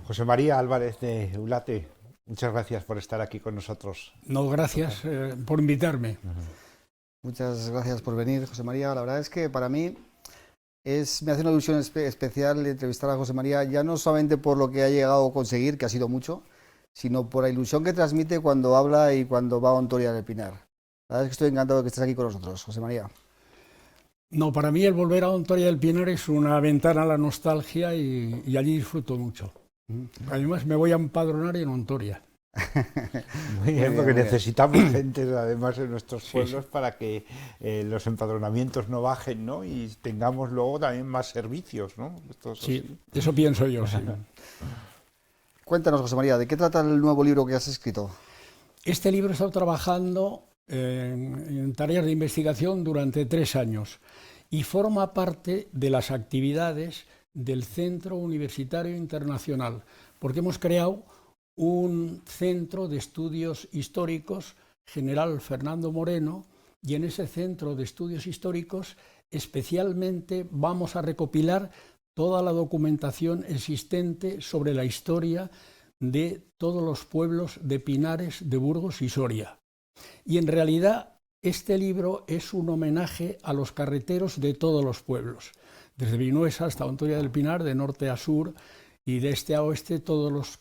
José María Álvarez de Ulate, muchas gracias por estar aquí con nosotros. No, gracias por invitarme. Muchas gracias por venir, José María. La verdad es que para mí me hace una ilusión especial entrevistar a José María, ya no solamente por lo que ha llegado a conseguir, que ha sido mucho, sino por la ilusión que transmite cuando habla y cuando va a Ontoria del Pinar. La verdad es que estoy encantado de que estés aquí con nosotros, José María. No, para mí el volver a Ontoria del Pinar es una ventana a la nostalgia y allí disfruto mucho. Además me voy a empadronar en Ontoria. Muy bien, porque necesitamos gente además en nuestros pueblos para que los empadronamientos no bajen, ¿no? Y tengamos luego también más servicios, ¿no? Sí, eso pienso yo, sí. Cuéntanos, José María, ¿de qué trata el nuevo libro que has escrito? Este libro he estado trabajando en tareas de investigación durante 3 años y forma parte de las actividades del Centro Universitario Internacional, porque hemos creado un centro de estudios históricos, General Fernando Moreno, y en ese centro de estudios históricos especialmente vamos a recopilar toda la documentación existente sobre la historia de todos los pueblos de Pinares, de Burgos y Soria. Y en realidad este libro es un homenaje a los carreteros de todos los pueblos, desde Vinuesa hasta Ontoria del Pinar, de norte a sur y de este a oeste, todos los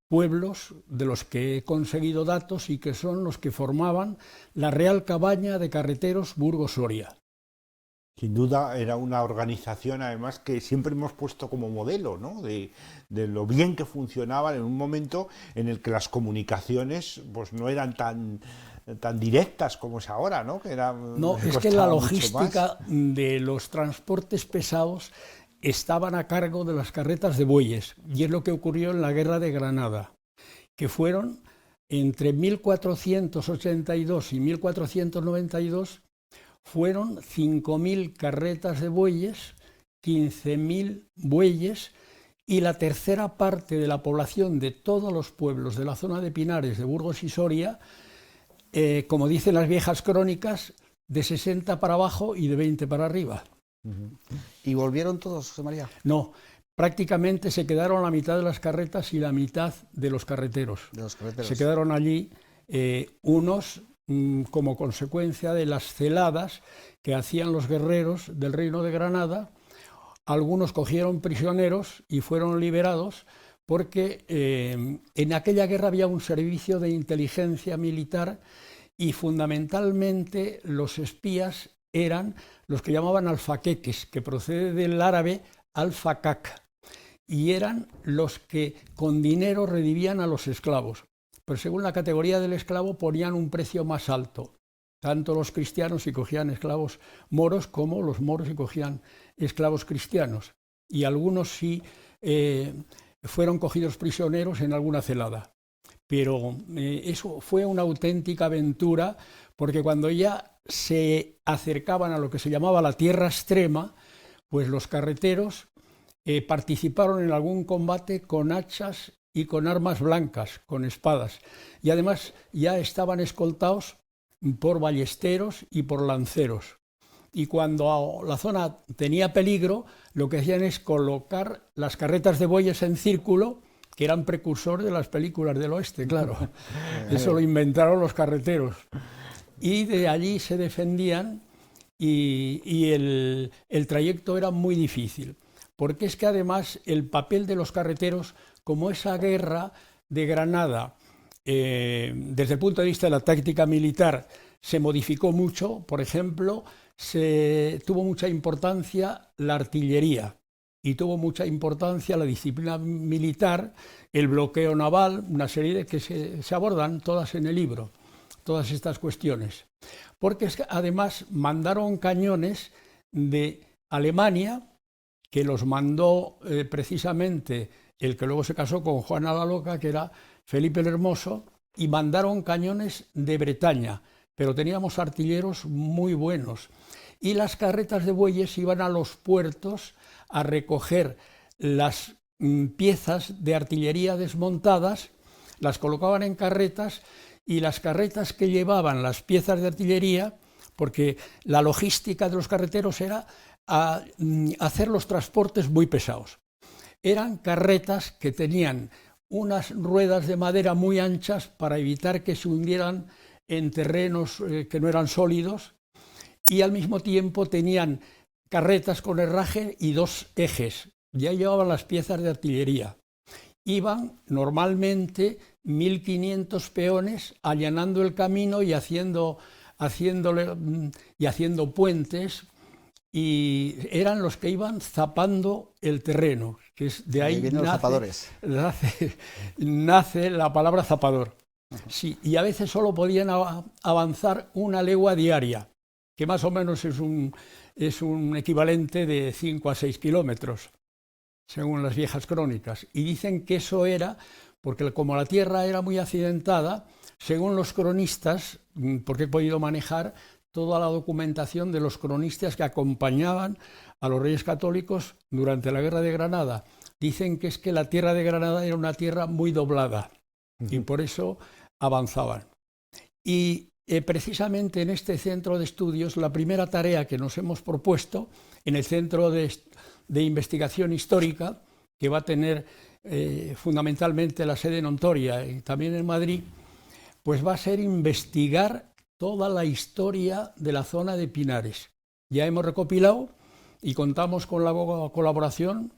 pueblos de los que he conseguido datos y que son los que formaban la Real Cabaña de Carreteros Burgos-Soria. Sin duda era una organización además que siempre hemos puesto como modelo, ¿no? de lo bien que funcionaban en un momento en el que las comunicaciones pues no eran tan directas como es ahora, ¿no? No, es que la logística de los transportes pesados estaban a cargo de las carretas de bueyes, y es lo que ocurrió en la Guerra de Granada, que fueron entre 1482 y 1492, fueron 5.000 carretas de bueyes, 15.000 bueyes, y la tercera parte de la población de todos los pueblos de la zona de Pinares, de Burgos y Soria, como dicen las viejas crónicas, de 60 para abajo y de 20 para arriba. ¿Y volvieron todos, José María? No, prácticamente se quedaron la mitad de las carretas y la mitad de los carreteros. Se quedaron allí unos como consecuencia de las celadas que hacían los guerreros del Reino de Granada. Algunos cogieron prisioneros y fueron liberados porque en aquella guerra había un servicio de inteligencia militar y fundamentalmente los espías eran los que llamaban alfaqueques, que procede del árabe alfacac, y eran los que con dinero redivían a los esclavos. Pero según la categoría del esclavo ponían un precio más alto, tanto los cristianos si cogían esclavos moros como los moros si cogían esclavos cristianos, y algunos sí fueron cogidos prisioneros en alguna celada. Pero eso fue una auténtica aventura, porque cuando ya se acercaban a lo que se llamaba la tierra extrema, pues los carreteros participaron en algún combate con hachas y con armas blancas, con espadas, y además ya estaban escoltados por ballesteros y por lanceros. Y cuando la zona tenía peligro, lo que hacían es colocar las carretas de bueyes en círculo, que eran precursores de las películas del oeste, claro. Eso lo inventaron los carreteros. Y de allí se defendían y el trayecto era muy difícil, porque es que además el papel de los carreteros, como esa guerra de Granada, desde el punto de vista de la táctica militar, se modificó mucho. Por ejemplo, tuvo mucha importancia la artillería y tuvo mucha importancia la disciplina militar, el bloqueo naval, una serie de que se abordan todas en el libro, todas estas cuestiones. Porque es que además mandaron cañones de Alemania, que los mandó precisamente el que luego se casó con Juana la Loca, que era Felipe el Hermoso, y mandaron cañones de Bretaña, pero teníamos artilleros muy buenos. Y las carretas de bueyes iban a los puertos a recoger las piezas de artillería desmontadas, las colocaban en carretas, y las carretas que llevaban las piezas de artillería, porque la logística de los carreteros era hacer los transportes muy pesados. eran carretas que tenían unas ruedas de madera muy anchas para evitar que se hundieran en terrenos que no eran sólidos, y al mismo tiempo tenían carretas con herraje y 2 ejes. Ya llevaban las piezas de artillería. Iban normalmente 1.500 peones allanando el camino y haciendo puentes, y eran los que iban zapando el terreno, que es de ahí vienen los zapadores. Nace la palabra zapador. Sí, y a veces solo podían avanzar 1 legua diaria, que más o menos es un equivalente de 5 a 6 kilómetros, según las viejas crónicas. Y dicen que eso era porque, como la tierra era muy accidentada, según los cronistas, porque he podido manejar toda la documentación de los cronistas que acompañaban a los Reyes Católicos durante la Guerra de Granada, dicen que es que la tierra de Granada era una tierra muy doblada y por eso avanzaban. Y precisamente en este centro de estudios, la primera tarea que nos hemos propuesto en el Centro de Investigación Histórica, que va a tener fundamentalmente la sede en Ontoria y también en Madrid, pues va a ser investigar toda la historia de la zona de Pinares. Ya hemos recopilado y contamos con la colaboración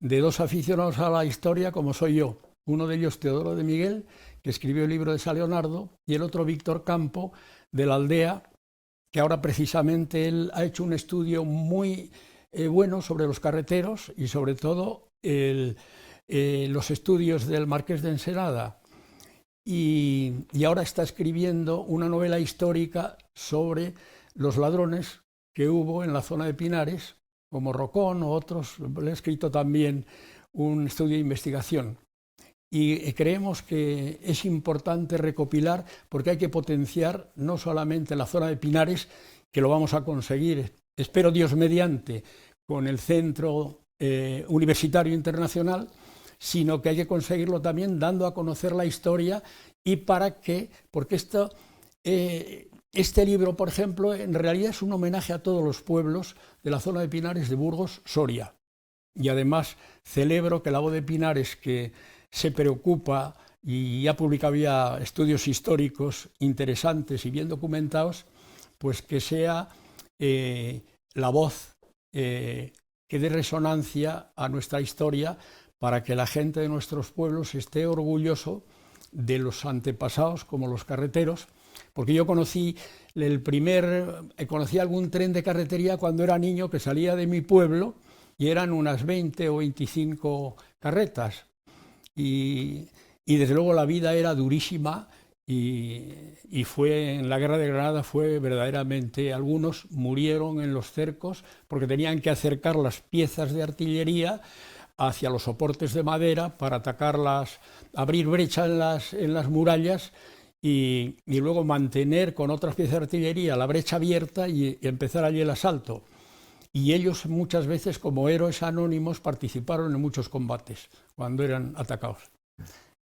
de 2 aficionados a la historia, como soy yo. Uno de ellos, Teodoro de Miguel, que escribió el libro de San Leonardo, y el otro, Víctor Campo, de La Aldea, que ahora precisamente él ha hecho un estudio muy bueno sobre los carreteros y sobre todo los estudios del Marqués de Ensenada. Y ahora está escribiendo una novela histórica sobre los ladrones que hubo en la zona de Pinares, como Rocón o otros. Le ha escrito también un estudio de investigación. Y creemos que es importante recopilar, porque hay que potenciar no solamente la zona de Pinares, que lo vamos a conseguir, espero Dios mediante, con el Centro Universitario Internacional, sino que hay que conseguirlo también dando a conocer la historia, y porque este libro, por ejemplo, en realidad es un homenaje a todos los pueblos de la zona de Pinares de Burgos, Soria. Y además celebro que la voz de Pinares, que se preocupa y ha publicado ya estudios históricos interesantes y bien documentados, pues que sea la voz que dé resonancia a nuestra historia, para que la gente de nuestros pueblos esté orgulloso de los antepasados, como los carreteros, porque yo conocí algún tren de carretería cuando era niño, que salía de mi pueblo, y eran unas 20 o 25 carretas, y desde luego la vida era durísima, y fue en la Guerra de Granada, fue verdaderamente, algunos murieron en los cercos porque tenían que acercar las piezas de artillería hacia los soportes de madera para atacarlas, abrir brechas en las murallas y luego mantener con otras piezas de artillería la brecha abierta y empezar allí el asalto. Y ellos muchas veces, como héroes anónimos, participaron en muchos combates cuando eran atacados.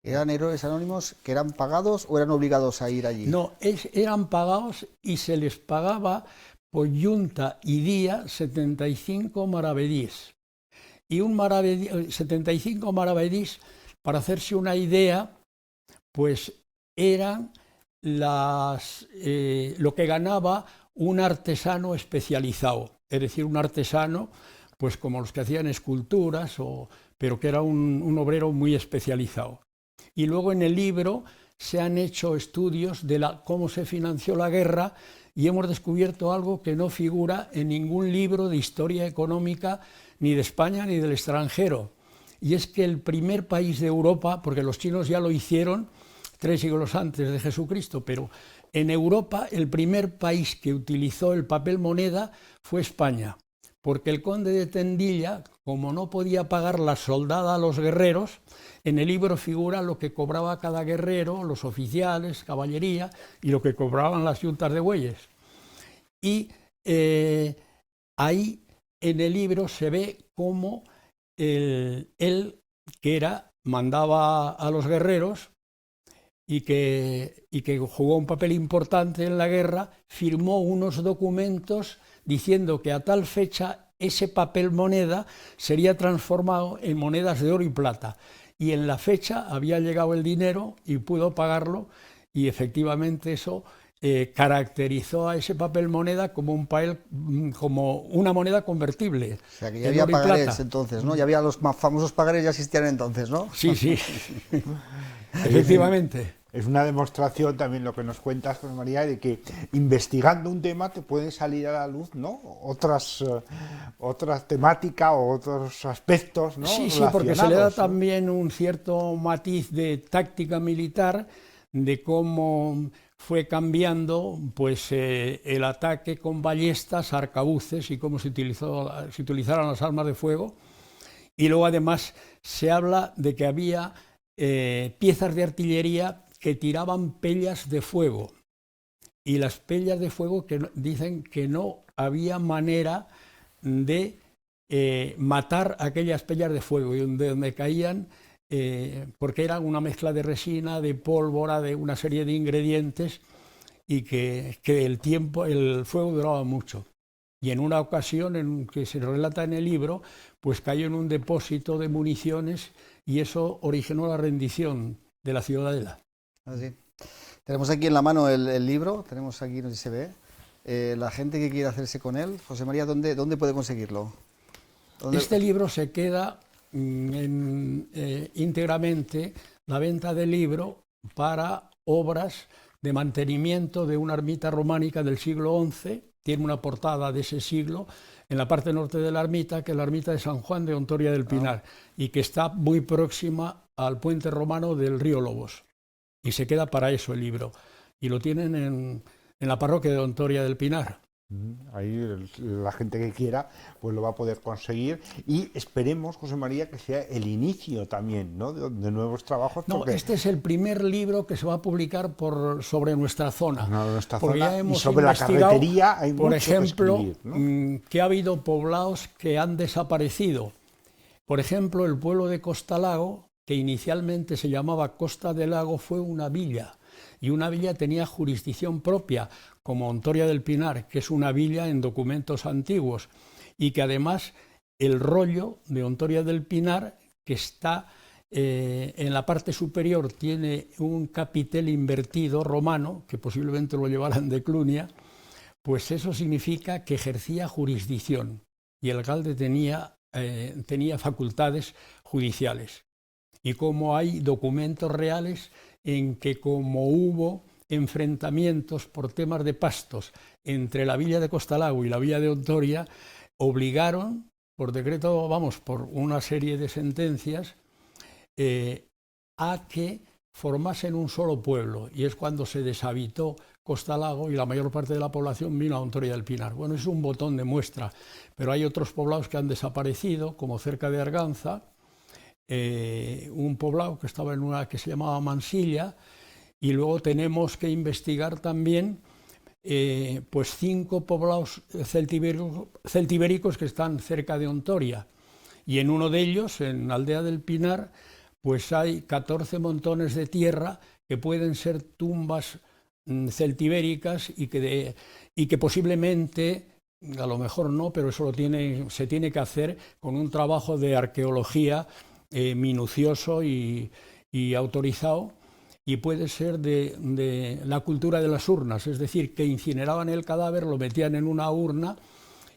¿Eran héroes anónimos que eran pagados o eran obligados a ir allí? No, eran pagados, y se les pagaba por yunta y día 75 maravedíes. Y 75 maravedís, para hacerse una idea, pues eran lo que ganaba un artesano especializado, es decir, un artesano pues como los que hacían esculturas, pero que era un obrero muy especializado. Y luego en el libro se han hecho estudios de cómo se financió la guerra, y hemos descubierto algo que no figura en ningún libro de historia económica, ni de España ni del extranjero, y es que el primer país de Europa, porque los chinos ya lo hicieron 3 siglos antes de Jesucristo, pero en Europa el primer país que utilizó el papel moneda fue España, porque el conde de Tendilla, como no podía pagar la soldada a los guerreros, en el libro figura lo que cobraba cada guerrero, los oficiales, caballería, y lo que cobraban las yuntas de bueyes. Y ahí en el libro se ve cómo él, que mandaba a los guerreros y que jugó un papel importante en la guerra, firmó unos documentos diciendo que a tal fecha ese papel moneda sería transformado en monedas de oro y plata. Y en la fecha había llegado el dinero y pudo pagarlo, y efectivamente eso caracterizó a ese papel moneda como un papel, como una moneda convertible. O sea, que ya había pagarés entonces, ¿no? Ya había los más famosos pagarés, ya existían entonces, ¿no? Sí, sí, efectivamente. Es una demostración también lo que nos cuentas, José María, de que investigando un tema te pueden salir a la luz, ¿no? Otras temáticas o otros aspectos, ¿no? Sí, sí, porque se le da también un cierto matiz de táctica militar, de cómo fue cambiando pues, el ataque con ballestas, arcabuces y cómo se utilizaron las armas de fuego. Y luego además se habla de que había piezas de artillería que tiraban pellas de fuego, y las pellas de fuego que dicen que no había manera de matar aquellas pellas de fuego, y donde caían, porque eran una mezcla de resina, de pólvora, de una serie de ingredientes, y que el fuego duraba mucho. Y en una ocasión, en que se relata en el libro, pues cayó en un depósito de municiones, y eso originó la rendición de la ciudadela. Así. Tenemos aquí en la mano el libro, tenemos aquí, no sé si se ve, la gente que quiera hacerse con él. José María, ¿dónde puede conseguirlo? Este libro se queda íntegramente la venta del libro para obras de mantenimiento de una ermita románica del siglo XI, tiene una portada de ese siglo, en la parte norte de la ermita, que es la ermita de San Juan de Hontoria del Pinar, y que está muy próxima al puente romano del río Lobos. Y se queda para eso el libro. Y lo tienen en la parroquia de Hontoria del Pinar. Ahí la gente que quiera pues lo va a poder conseguir, y esperemos, José María, que sea el inicio también, ¿no?, de nuevos trabajos. No, este es el primer libro que se va a publicar sobre nuestra zona. Ya hemos y sobre la carretería hay por mucho ejemplo, que escribir, ¿no? Que ha habido poblados que han desaparecido. Por ejemplo, el pueblo de Costalago, que inicialmente se llamaba Costa del Lago, fue una villa, y una villa tenía jurisdicción propia, como Hontoria del Pinar, que es una villa en documentos antiguos, y que además el rollo de Hontoria del Pinar, que está en la parte superior, tiene un capitel invertido romano, que posiblemente lo llevaran de Clunia, pues eso significa que ejercía jurisdicción, y el alcalde tenía facultades judiciales. Y como hay documentos reales en que, como hubo enfrentamientos por temas de pastos entre la villa de Costalago y la villa de Hontoria, obligaron, por decreto, por una serie de sentencias, a que formasen un solo pueblo, y es cuando se deshabitó Costalago y la mayor parte de la población vino a Hontoria del Pinar. Bueno, es un botón de muestra, pero hay otros poblados que han desaparecido, como cerca de Arganza, un poblado que estaba en una que se llamaba Mansilla, y luego tenemos que investigar también pues 5 poblados celtibéricos que están cerca de Hontoria, y en uno de ellos, en Aldea del Pinar, pues hay 14 montones de tierra que pueden ser tumbas celtibéricas, y que posiblemente, a lo mejor no, pero eso se tiene que hacer con un trabajo de arqueología minucioso y autorizado, y puede ser de la cultura de las urnas, es decir, que incineraban el cadáver, lo metían en una urna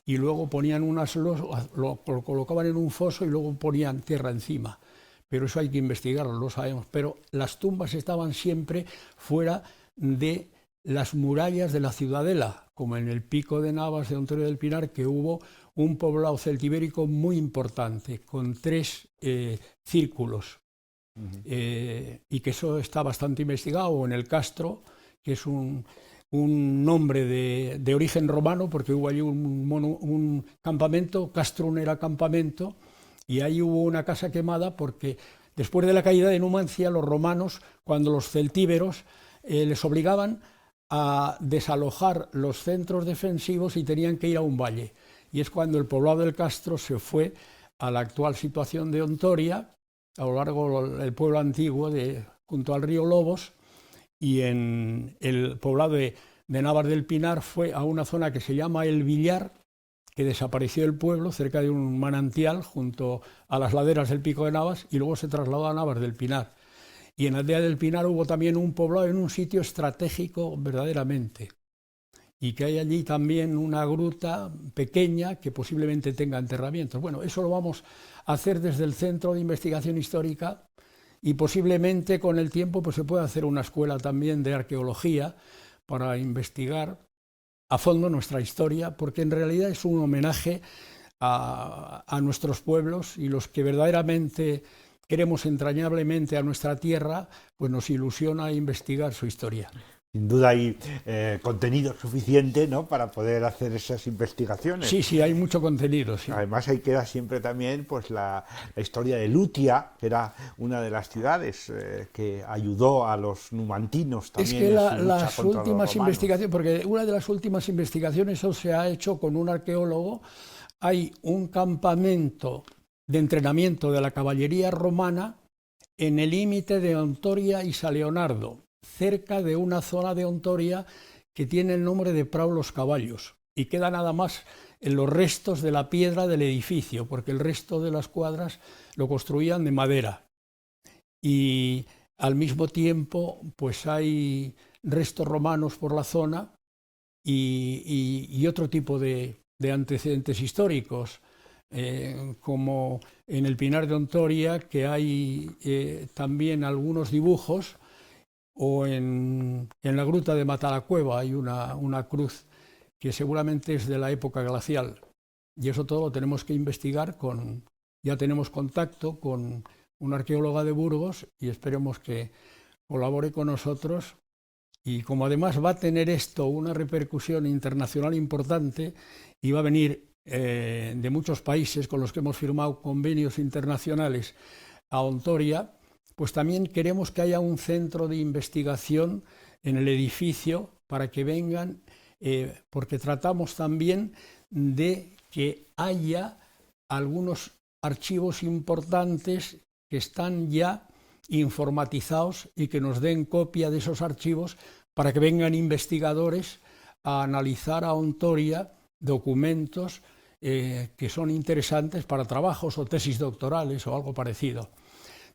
y luego ponían lo colocaban en un foso y luego ponían tierra encima. Pero eso hay que investigarlo, lo sabemos. Pero las tumbas estaban siempre fuera de las murallas de la ciudadela, como en el Pico de Navas de Hontoria del Pinar, que hubo un poblado celtibérico muy importante, con 3 círculos, y que eso está bastante investigado. O en el Castro, que es un nombre de origen romano, porque hubo allí un campamento, Castrum era campamento, y ahí hubo una casa quemada porque después de la caída de Numancia, los romanos, cuando los celtíberos les obligaban a desalojar los centros defensivos y tenían que ir a un valle. Y es cuando el poblado del Castro se fue a la actual situación de Hontoria, a lo largo del pueblo antiguo, junto al río Lobos, y en el poblado de Navas del Pinar fue a una zona que se llama El Villar, que desapareció el pueblo cerca de un manantial junto a las laderas del Pico de Navas y luego se trasladó a Navas del Pinar. Y en Aldea del Pinar hubo también un poblado en un sitio estratégico verdaderamente, y que hay allí también una gruta pequeña que posiblemente tenga enterramientos. Bueno, eso lo vamos a hacer desde el Centro de Investigación Histórica y posiblemente con el tiempo pues se puede hacer una escuela también de arqueología para investigar a fondo nuestra historia, porque en realidad es un homenaje a nuestros pueblos, y los que verdaderamente queremos entrañablemente a nuestra tierra, pues nos ilusiona investigar su historia. Sin duda hay contenido suficiente, ¿no?, para poder hacer esas investigaciones. Sí, sí, hay mucho contenido. Sí. Además ahí queda siempre también pues la historia de Lutia, que era una de las ciudades que ayudó a los numantinos también. Es que las últimas investigaciones, porque una de las últimas investigaciones eso se ha hecho con un arqueólogo, hay un campamento de entrenamiento de la caballería romana en el límite de Ontoria y San Leonardo, cerca de una zona de Ontoria que tiene el nombre de Prau los Caballos, y queda nada más en los restos de la piedra del edificio, porque el resto de las cuadras lo construían de madera. Y al mismo tiempo pues hay restos romanos por la zona y otro tipo de antecedentes históricos, como en el Pinar de Ontoria, que hay también algunos dibujos, o en la gruta de Matalacueva hay una cruz que seguramente es de la época glacial, y eso todo lo tenemos que investigar. Ya tenemos contacto con una arqueóloga de Burgos y esperemos que colabore con nosotros, y como además va a tener esto una repercusión internacional importante y va a venir de muchos países con los que hemos firmado convenios internacionales a Ontoria, pues también queremos que haya un centro de investigación en el edificio para que vengan, porque tratamos también de que haya algunos archivos importantes que están ya informatizados y que nos den copia de esos archivos para que vengan investigadores a analizar a Ontoria documentos que son interesantes para trabajos o tesis doctorales o algo parecido.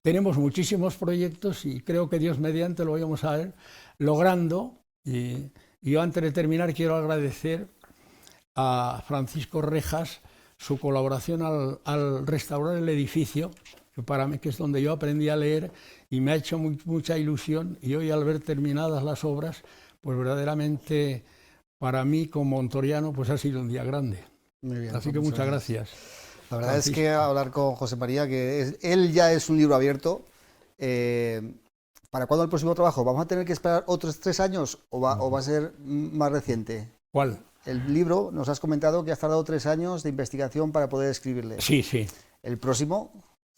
Tenemos muchísimos proyectos y creo que Dios mediante lo vamos a ir logrando. Y yo, antes de terminar, quiero agradecer a Francisco Rejas su colaboración al restaurar el edificio, que para mí que es donde yo aprendí a leer, y me ha hecho mucha ilusión, y hoy al ver terminadas las obras, pues verdaderamente para mí como ontoriano pues ha sido un día grande. Muy bien, así que muchas gracias. La verdad es que hablar con José María, él ya es un libro abierto. ¿Para cuándo el próximo trabajo? ¿Vamos a tener que esperar otros 3 años o va a ser más reciente? ¿Cuál? El libro, nos has comentado que has tardado 3 años de investigación para poder escribirle. Sí, sí. ¿El próximo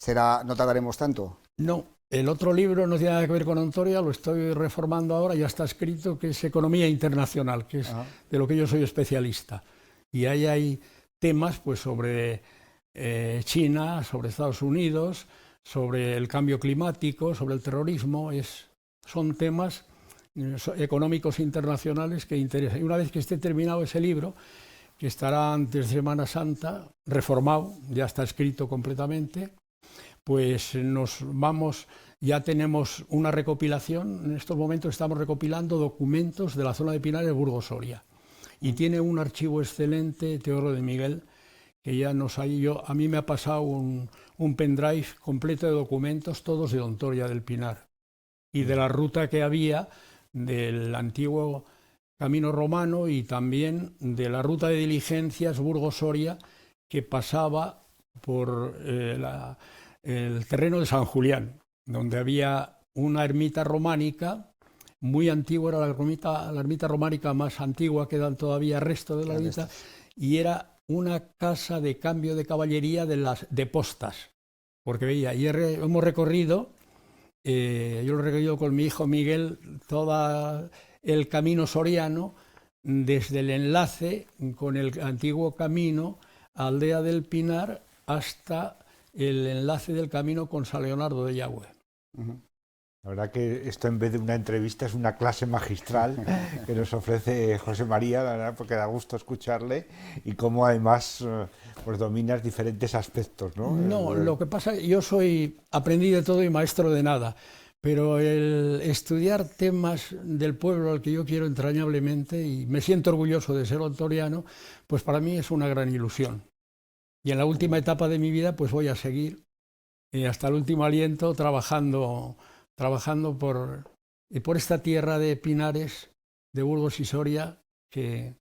no tardaremos tanto? No, el otro libro no tiene nada que ver con Ontoria, lo estoy reformando ahora, ya está escrito, que es Economía Internacional, que es de lo que yo soy especialista. Y ahí hay temas pues sobre China, sobre Estados Unidos, sobre el cambio climático, sobre el terrorismo. Son temas económicos internacionales que interesan. Y una vez que esté terminado ese libro, que estará antes de Semana Santa, reformado, ya está escrito completamente, pues ya tenemos una recopilación. En estos momentos estamos recopilando documentos de la zona de Pinar de Burgos Soria. Y tiene un archivo excelente, Teodoro de Miguel, que ya a mí me ha pasado un pendrive completo de documentos, todos de Ontoria del Pinar, y de la ruta que había del antiguo camino romano y también de la ruta de diligencias Burgos-Soria, que pasaba por el terreno de San Julián, donde había una ermita románica muy antigua, era la ermita románica más antigua, quedan todavía restos de la ermita, y era una casa de cambio de caballería de postas, porque veía, y hemos recorrido, yo lo he recorrido con mi hijo Miguel, todo el camino soriano, desde el enlace con el antiguo camino a Aldea del Pinar hasta el enlace del camino con San Leonardo de Yagüe. La verdad que esto, en vez de una entrevista, es una clase magistral que nos ofrece José María, la verdad, porque da gusto escucharle y cómo además pues dominas diferentes aspectos, ¿no? No, lo que pasa es que yo aprendí de todo y maestro de nada, pero el estudiar temas del pueblo al que yo quiero entrañablemente, y me siento orgulloso de ser ontoriano, pues para mí es una gran ilusión. Y en la última etapa de mi vida pues voy a seguir hasta el último aliento trabajando por esta tierra de Pinares, de Burgos y Soria, que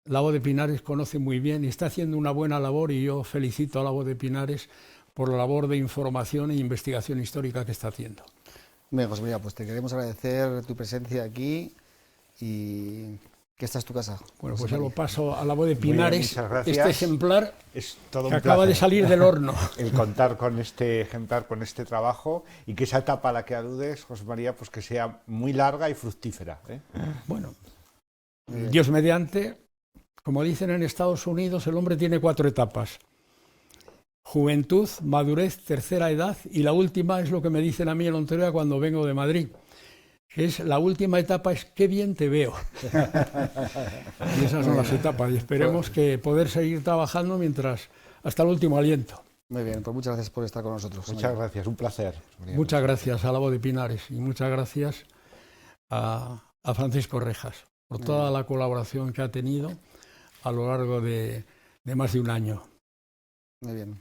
la voz de Pinares conoce muy bien y está haciendo una buena labor, y yo felicito a la voz de Pinares por la labor de información e investigación histórica que está haciendo. Bien, José María, pues te queremos agradecer tu presencia aquí y que esta es tu casa. Bueno, pues yo lo paso a la voz de Pinares, este ejemplar es todo que acaba de salir del horno. El contar con este ejemplar, con este trabajo, y que esa etapa a la que aludes, José María, pues que sea muy larga y fructífera, ¿eh? Bueno, Dios mediante, como dicen en Estados Unidos, el hombre tiene 4 etapas: juventud, madurez, tercera edad, y la última es lo que me dicen a mí en Ontario cuando vengo de Madrid. La última etapa es qué bien te veo. Y esas son las etapas, y esperemos que poder seguir trabajando hasta el último aliento. Muy bien, pues muchas gracias por estar con nosotros. Muchas gracias, un placer. Muchas gracias a la voz de Pinares y muchas gracias a Francisco Rejas por toda la colaboración que ha tenido a lo largo de más de un año. Muy bien.